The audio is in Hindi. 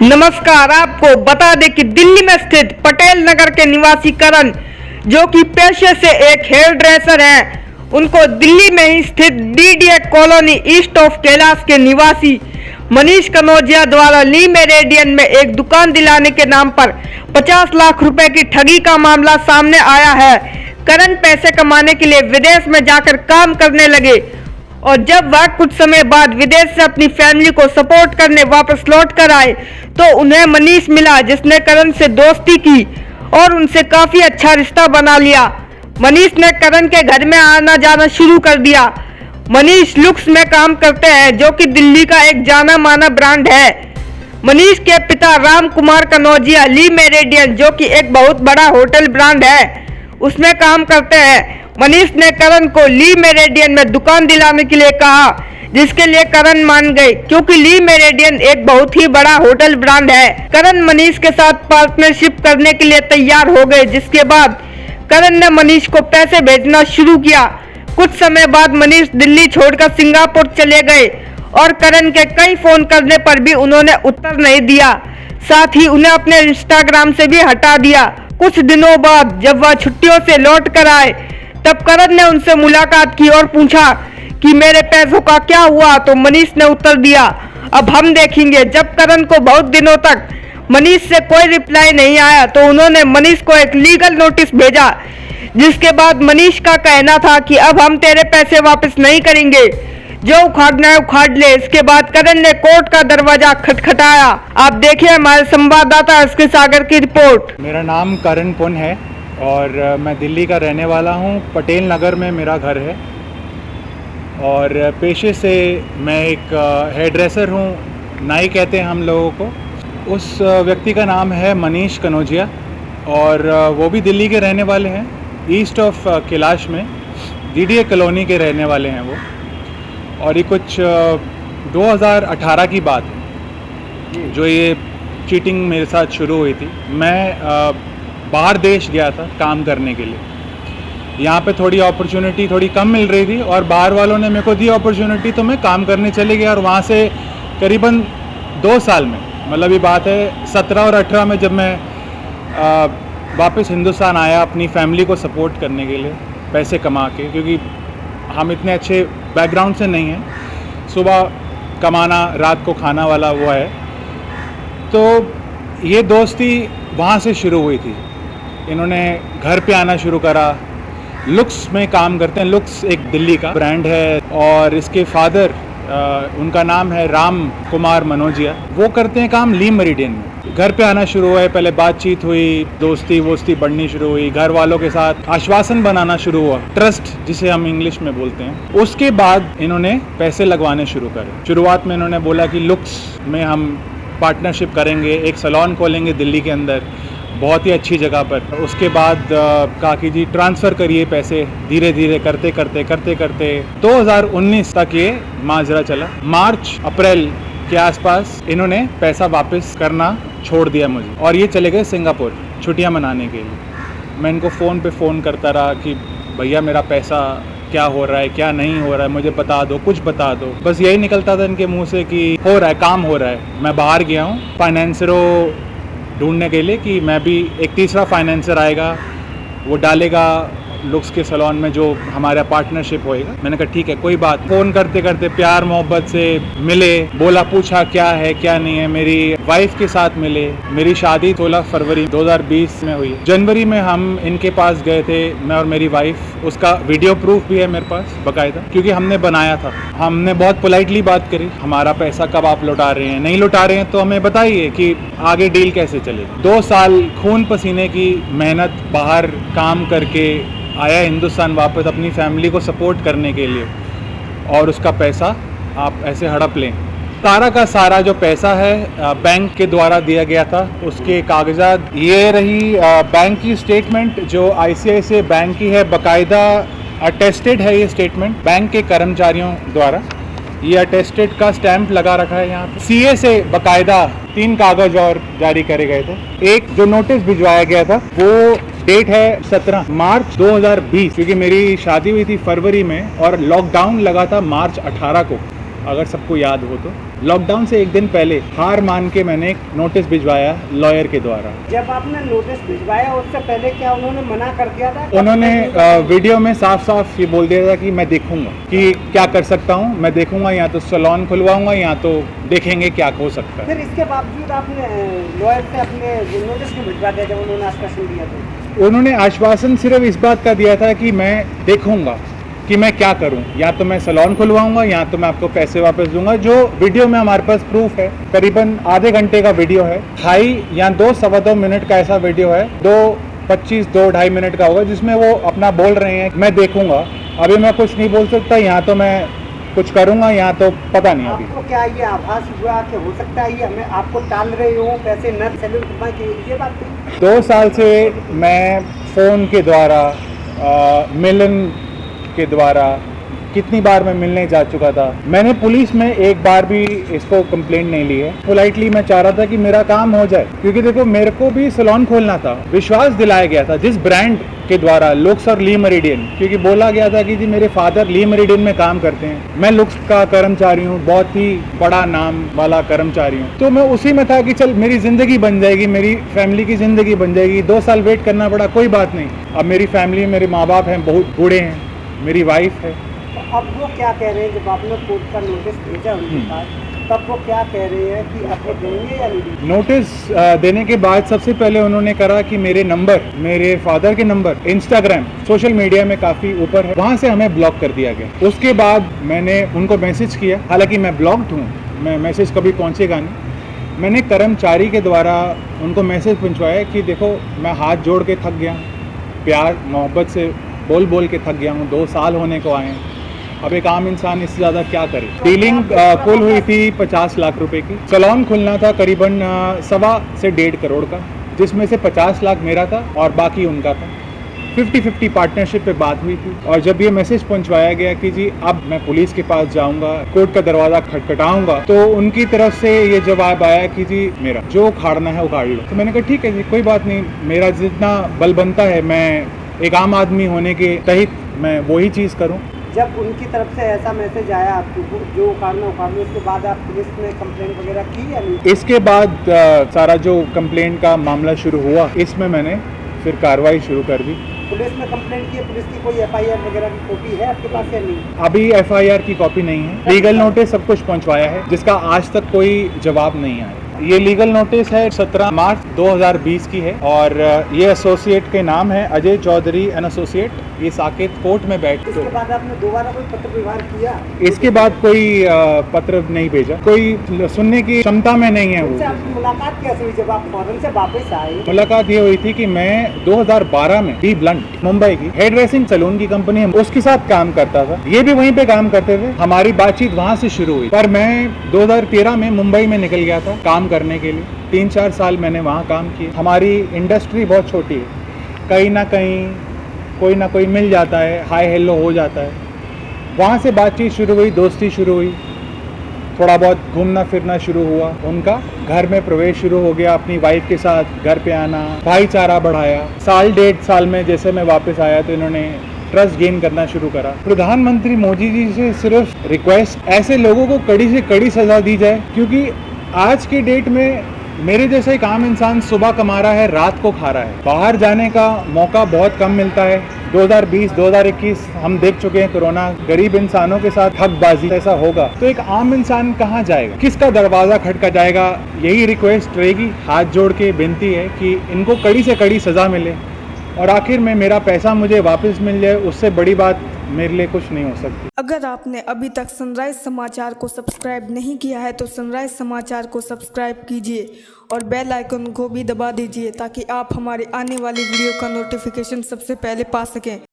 नमस्कार। आपको बता दें कि दिल्ली में स्थित पटेल नगर के निवासी करण, जो कि पेशे से एक हेयर ड्रेसर है, उनको दिल्ली में ही स्थित DDA colony east of Kailash के निवासी मनीष कनौजिया द्वारा ली मेरिडियन में एक दुकान दिलाने के नाम पर 50 लाख रुपए की ठगी का मामला सामने आया है। करण पैसे कमाने के लिए विदेश में जाकर काम करने लगे और जब वह कुछ समय बाद विदेश से अपनी फैमिली को सपोर्ट करने वापस लौट कर आए तो उन्हें मनीष मिला, जिसने करण से दोस्ती की और उनसे काफी अच्छा रिश्ता बना लिया। मनीष ने करण के घर में आना जाना शुरू कर दिया। मनीष लुक्स में काम करते हैं, जो कि दिल्ली का एक जाना माना ब्रांड है। मनीष के पिता राम कुमार कनौजिया ली मेरिडियन, जो कि एक बहुत बड़ा होटल ब्रांड है, उसमें काम करते हैं। मनीष ने करण को ली मेरिडियन में दुकान दिलाने के लिए कहा, जिसके लिए करण मान गए, क्योंकि ली मेरिडियन एक बहुत ही बड़ा होटल ब्रांड है। करण मनीष के साथ पार्टनरशिप करने के लिए तैयार हो गए, जिसके बाद करण ने मनीष को पैसे भेजना शुरू किया। कुछ समय बाद मनीष दिल्ली छोड़कर सिंगापुर चले गए और करण के कई फोन करने पर भी उन्होंने उत्तर नहीं दिया, साथ ही उन्हें अपने इंस्टाग्राम से भी हटा दिया। कुछ दिनों बाद जब वह छुट्टियों से लौट कर आए, तब करण ने उनसे मुलाकात की और पूछा कि मेरे पैसों का क्या हुआ, तो मनीष ने उत्तर दिया, अब हम देखेंगे। जब करण को बहुत दिनों तक मनीष से कोई रिप्लाई नहीं आया तो उन्होंने मनीष को एक लीगल नोटिस भेजा, जिसके बाद मनीष का कहना था कि अब हम तेरे पैसे वापस नहीं करेंगे, जो उखाड़ना है उखाड़ ले। इसके बाद करण ने कोर्ट का दरवाजा खटखटाया। आप देखिए हमारे संवाददाता एसके सागर की रिपोर्ट। मेरा नाम करण पुन है और मैं दिल्ली का रहने वाला हूँ। पटेल नगर में मेरा घर है और पेशे से मैं एक हेयर ड्रेसर हूँ, नाई कहते हैं हम लोगों को। उस व्यक्ति का नाम है मनीष कनौजिया और वो भी दिल्ली के रहने वाले हैं। ईस्ट ऑफ कैलाश में डीडीए कॉलोनी के रहने वाले हैं वो। और ये कुछ 2018 की बात है जो ये चीटिंग मेरे साथ शुरू हुई थी। मैं बाहर देश गया था काम करने के लिए। यहाँ पे थोड़ी अपॉर्चुनिटी थोड़ी कम मिल रही थी और बाहर वालों ने मेरे को दी अपॉर्चुनिटी, तो मैं काम करने चले गया। और वहाँ से करीबन 2 साल में, मतलब ये बात है 17 और 18 में, जब मैं वापस हिंदुस्तान आया अपनी फैमिली को सपोर्ट करने के लिए पैसे कमा के, क्योंकि हम इतने अच्छे बैकग्राउंड से नहीं हैं। सुबह कमाना रात को खाना वाला वो है। तो ये दोस्ती वहाँ से शुरू हुई थी। इन्होंने घर पे आना शुरू करा। लुक्स में काम करते हैं। लुक्स एक दिल्ली का ब्रांड है और इसके फादर उनका नाम है राम कुमार मनोजिया। वो करते हैं काम ली मेरिडियन में। घर पे आना शुरू हुआ, पहले बातचीत हुई, दोस्ती वोस्ती बढ़नी शुरू हुई, घर वालों के साथ आश्वासन बनाना शुरू हुआ, ट्रस्ट जिसे हम इंग्लिश में बोलते हैं। उसके बाद इन्होंने पैसे लगवाने शुरू करे। शुरुआत में इन्होंने बोला कि लुक्स में हम पार्टनरशिप करेंगे, एक सैलून खोलेंगे दिल्ली के अंदर, बहुत ही अच्छी जगह पर। उसके बाद कहा कि जी ट्रांसफ़र करिए पैसे। धीरे धीरे करते करते 2019 तक ये माजरा चला। मार्च अप्रैल के आसपास इन्होंने पैसा वापस करना छोड़ दिया मुझे और ये चले गए सिंगापुर छुट्टियां मनाने के लिए। मैं इनको फ़ोन पे फ़ोन करता रहा कि भैया मेरा पैसा क्या हो रहा है, क्या नहीं हो रहा है, मुझे बता दो, कुछ बता दो। बस यही निकलता था इनके मुंह से कि हो रहा है, काम हो रहा है। मैं बाहर गया हूँ फाइनेंसरों ढूंढने के लिए कि मैं भी, एक तीसरा फाइनेंसर आएगा, वो डालेगा लुक्स के सैलून में जो हमारा पार्टनरशिप होएगा। मैंने कहा ठीक है, कोई बात। फ़ोन करते करते प्यार मोहब्बत से मिले, बोला पूछा क्या है क्या नहीं है। मेरी वाइफ के साथ मिले। मेरी शादी 16 फरवरी 2020 में हुई। जनवरी में हम इनके पास गए थे, मैं और मेरी वाइफ। उसका वीडियो प्रूफ भी है मेरे पास बाकायदा, क्योंकि हमने बनाया था। हमने बहुत पोलाइटली बात करी, हमारा पैसा कब आप लौटा रहे हैं, नहीं लौटा रहे हैं तो हमें बताइए कि आगे डील कैसे चलेगी। 2 साल खून पसीने की मेहनत, बाहर काम करके आया हिंदुस्तान वापस अपनी फैमिली को सपोर्ट करने के लिए, और उसका पैसा आप ऐसे हड़प लें। सारा का सारा जो पैसा है बैंक के द्वारा दिया गया था, उसके कागजात ये रही। बैंक की स्टेटमेंट जो आईसीआईसीआई बैंक की है, बाकायदा अटेस्टेड है ये स्टेटमेंट बैंक के कर्मचारियों द्वारा। ये अटेस्टेड का स्टैंप लगा रखा है यहाँ पे। सीए से बाकायदा 3 कागज और जारी करे गए थे। एक जो नोटिस भिजवाया गया था वो डेट है 17 मार्च 2020, क्योंकि मेरी शादी हुई थी फरवरी में और लॉकडाउन लगा था मार्च 18 को। अगर सबको याद हो तो। लॉकडाउन से एक दिन पहले हार मान के मैंने एक नोटिस भिजवाया लॉयर के द्वारा। जब आपने नोटिस भिजवाया उससे पहले क्या उन्होंने मना कर दिया था? उन्होंने वीडियो में साफ साफ ये बोल दिया था कि मैं देखूंगा कि क्या कर सकता हूँ, मैं देखूंगा, या तो सैलून खुलवाऊंगा या तो देखेंगे क्या हो सकता है। फिर इसके बावजूद आपने लॉयर से अपने नोटिस क्यों भिजवा दिया जब उन्होंने आश्वासन दिया था? उन्होंने आश्वासन सिर्फ इस बात का दिया था कि मैं देखूंगा कि मैं क्या करूं, या तो मैं सैलून खुलवाऊंगा या तो मैं आपको पैसे वापस दूंगा। जो वीडियो में हमारे पास प्रूफ है, करीबन आधे घंटे का वीडियो है, 2.5 या 2-2.25 मिनट का ऐसा वीडियो है, 2.25-2-2.5 मिनट का होगा, जिसमें वो अपना बोल रहे हैं मैं देखूंगा। अभी मैं कुछ नहीं बोल सकता, यहाँ तो मैं कुछ करूंगा, यहाँ तो पता नहीं। अभी आपको क्या ये आभास हुआ कि हो सकता है ये हमें आपको टाल रहे हो, पैसे न सैलून खुलवाने की, ये बात थी? 2 साल से मैं फ़ोन के द्वारा, मिलन के द्वारा कितनी बार मैं मिलने जा चुका था। मैंने पुलिस में एक बार भी इसको कंप्लेंट नहीं ली है। पोलाइटली मैं चाह रहा था कि मेरा काम हो जाए, क्योंकि देखो मेरे को भी सैलून खोलना था। विश्वास दिलाया गया था जिस ब्रांड के द्वारा, लुक्स और ली मेरिडियन, क्योंकि बोला गया था कि जी मेरे फादर ली मेरिडियन में काम करते हैं, मैं लुक्स का कर्मचारी हूँ, बहुत ही बड़ा नाम वाला कर्मचारी हूँ। तो मैं उसी में था कि चल मेरी ज़िंदगी बन जाएगी, मेरी फैमिली की ज़िंदगी बन जाएगी। 2 साल वेट करना पड़ा, कोई बात नहीं। अब मेरी फैमिली, मेरे माँ बाप हैं, बहुत बूढ़े हैं, मेरी वाइफ है। अब वो क्या कह रहे हैं जब आपने कोर्ट का नोटिस भेजा उनके पास, तब वो क्या कह रहे हैं कि आपको देंगे या नहीं? नोटिस देने के बाद सबसे पहले उन्होंने कहा कि मेरे नंबर, मेरे फादर के नंबर इंस्टाग्राम, सोशल मीडिया में काफ़ी ऊपर है, वहाँ से हमें ब्लॉक कर दिया गया। उसके बाद मैंने उनको मैसेज किया, हालांकि मैं ब्लॉक्ड हूँ, मैं मैसेज कभी पहुँचेगा नहीं। मैंने कर्मचारी के द्वारा उनको मैसेज पहुँचवाया कि देखो मैं हाथ जोड़ के थक गया, प्यार मोहब्बत से बोल बोल के थक गया हूँ, 2 साल होने को आए हैं। अब एक आम इंसान इससे ज़्यादा क्या करे। डीलिंग कुल हुई थी 50 लाख रुपए की। सैलून खुलना था करीबन 1.25 से 1.5 करोड़ का, जिसमें से 50 लाख मेरा था और बाकी उनका था। 50-50 पार्टनरशिप पे बात हुई थी। और जब ये मैसेज पहुंचवाया गया कि जी अब मैं पुलिस के पास जाऊंगा, कोर्ट का दरवाज़ा खटखटाऊंगा, तो उनकी तरफ से ये जवाब आया कि जी मेरा जो उखाड़ना है उखाड़ लो। तो मैंने कहा ठीक है जी, कोई बात नहीं, मेरा जितना बल बनता है, मैं एक आम आदमी होने के तहत मैं वही चीज़ करूँ। जब उनकी तरफ से ऐसा मैसेज आया आपको जो उखाड़ना उखाड़ लो, उसके बाद आप पुलिस में कंप्लेंट वगैरह की या नहीं? इसके बाद सारा जो कंप्लेंट का मामला शुरू हुआ, इसमें मैंने फिर कार्रवाई शुरू कर दी। पुलिस में कंप्लेंट की है, पुलिस की कोई FIR वगैरह की कॉपी है आपके पास या नहीं? अभी FIR की कॉपी नहीं है। लीगल नोटिस सब कुछ पहुंचवाया है, जिसका आज तक कोई जवाब नहीं आया। ये लीगल नोटिस है 17 मार्च 2020 की है, और ये एसोसिएट के नाम है अजय चौधरी एंड एसोसिएट। ये साकेत कोर्ट में बैठ। इसके बाद आपने दोबारा कोई पत्र व्यवहार किया? इसके बाद कोई पत्र नहीं भेजा, कोई सुनने की क्षमता में नहीं है। उनसे आपकी मुलाकात कैसे हुई जब आप फॉरेन से वापस आए? मुलाकात ये हुई थी कि मैं 2012 में डी ब्लंट मुंबई की हेयर ड्रेसिंग सैलून की कंपनी है, उसके साथ काम करता था। ये भी वहीं पे काम करते थे। हमारी बातचीत वहां से शुरू हुई, पर मैं 2013 में मुंबई में निकल गया था काम करने के लिए। 3-4 साल मैंने वहाँ काम किया। हमारी इंडस्ट्री बहुत छोटी है, कहीं ना कहीं कोई ना कोई मिल जाता है, हाय हेलो हो जाता है। वहाँ से बातचीत शुरू हुई, दोस्ती शुरू हुई, थोड़ा बहुत घूमना फिरना शुरू हुआ। उनका घर में प्रवेश शुरू हो गया, अपनी वाइफ के साथ घर पे आना, भाईचारा बढ़ाया। 1.5 साल में जैसे मैं वापस आया तो इन्होंने ट्रस्ट गेन करना शुरू करा। प्रधानमंत्री मोदी जी से सिर्फ रिक्वेस्ट, ऐसे लोगों को कड़ी से कड़ी सजा दी जाए, क्योंकि आज की डेट में मेरे जैसा एक आम इंसान सुबह कमा रहा है, रात को खा रहा है। बाहर जाने का मौका बहुत कम मिलता है। 2020-2021 हम देख चुके हैं, कोरोना गरीब इंसानों के साथ ठगबाजी ऐसा होगा तो एक आम इंसान कहाँ जाएगा, किसका दरवाज़ा खटका जाएगा। यही रिक्वेस्ट रहेगी, हाथ जोड़ के विनती है कि इनको कड़ी से कड़ी सज़ा मिले और आखिर में मेरा पैसा मुझे वापस मिल जाए। उससे बड़ी बात मेरे लिए कुछ नहीं हो सकती। अगर आपने अभी तक सनराइज समाचार को सब्सक्राइब नहीं किया है तो सनराइज समाचार को सब्सक्राइब कीजिए और बेल आइकन को भी दबा दीजिए, ताकि आप हमारे आने वाली वीडियो का नोटिफिकेशन सबसे पहले पा सकें।